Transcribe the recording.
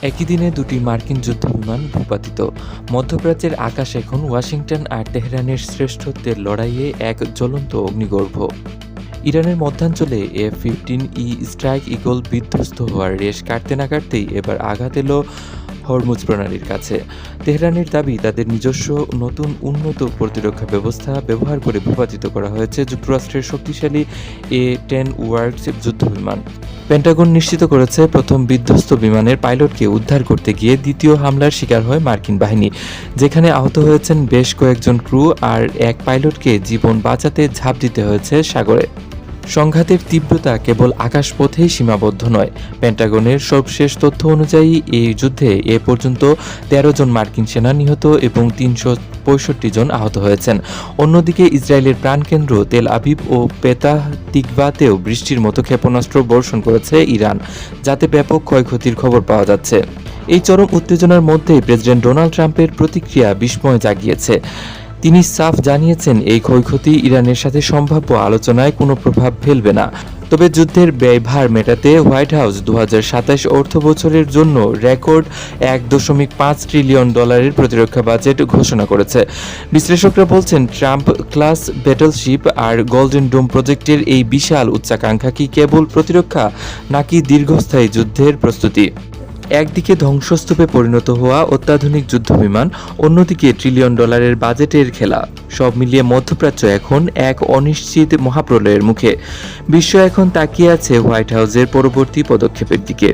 একই দিনে দুটি মার্কিন যুদ্ধবিমান ভূপাতিত। মধ্যপ্রাচ্যের আকাশ এখন ওয়াশিংটন আর তেহরানের শ্রেষ্ঠত্বের লড়াইয়ে এক জ্বলন্ত অগ্নিগর্ভ। ইরানের মধ্যাঞ্চলে F-15E স্ট্রাইক ইগল বিধ্বস্ত হওয়ার রেশ কাটতে না কাটতেই এবার আঘাত এলো হরমুজ প্রণালীর কাছে। তেহরানের দাবি, তাদের নিজস্ব নতুন উন্নত প্রতিরক্ষা ব্যবস্থা ব্যবহার করে ভূপাতিত করা হয়েছে যুক্তরাষ্ট্রের শক্তিশালী A-10 ওয়ার্কস যুদ্ধবিমান। পেন্টাগন নিশ্চিত করেছে, প্রথম বিধ্বস্ত বিমানের পাইলটকে উদ্ধার করতে গিয়ে দ্বিতীয় হামলার শিকার হয় মার্কিন বাহিনী, যেখানে আহত হয়েছেন বেশ কয়েকজন ক্রু আর এক পাইলটকে জীবন বাঁচাতে ঝাঁপ দিতে হয়েছে সাগরে। সংঘাতের তীব্রতা কেবল আকাশপথেই সীমাবদ্ধ নয়। পেন্টাগনের সর্বশেষ তথ্য অনুযায়ী এই যুদ্ধে এ পর্যন্ত ১৩ জন মার্কিন সেনা নিহত এবং ৩৬৫ জন আহত হয়েছেন। অন্যদিকে ইসরায়েলের প্রাণকেন্দ্র তেল আবিব ও পেতাহ তিকভাতেও বৃষ্টির মতো ক্ষেপণাস্ত্র বর্ষণ করেছে ইরান, যাতে ব্যাপক ক্ষয়ক্ষতির খবর পাওয়া যাচ্ছে। এই চরম উত্তেজনার মধ্যেই প্রেসিডেন্ট ডোনাল্ড ট্রাম্পের প্রতিক্রিয়া বিস্ময় জাগিয়েছে। তিনি সাফ জানিয়েছেন, এই ক্ষয়ক্ষতি ইরানের সাথে সম্ভাব্য আলোচনায় কোনো প্রভাব ফেলবে না। তবে যুদ্ধের ব্যয়ভার মেটাতে হোয়াইট হাউস ২০২৭ অর্থবছরের জন্য রেকর্ড $১.৫ ট্রিলিয়ন প্রতিরক্ষা বাজেট ঘোষণা করেছে। বিশ্লেষকরা বলছেন, ট্রাম্প ক্লাস ব্যাটলশিপ আর গোল্ডেন ডোম প্রজেক্টের এই বিশাল উচ্চাকাঙ্ক্ষা কি কেবল প্রতিরক্ষা, নাকি দীর্ঘস্থায়ী যুদ্ধের প্রস্তুতি? একদিকে ধ্বংসস্তূপে পরিণত হওয়া অত্যাধুনিক যুদ্ধবিমান, অন্যদিকে $ট্রিলিয়ন বাজেটের খেলা। সব মিলিয়ে মধ্যপ্রাচ্য এখন এক অনিশ্চিত মহাপ্রলয়ের মুখে। বিশ্ব এখন তাকিয়ে আছে হোয়াইট হাউসের পরবর্তী পদক্ষেপের দিকে।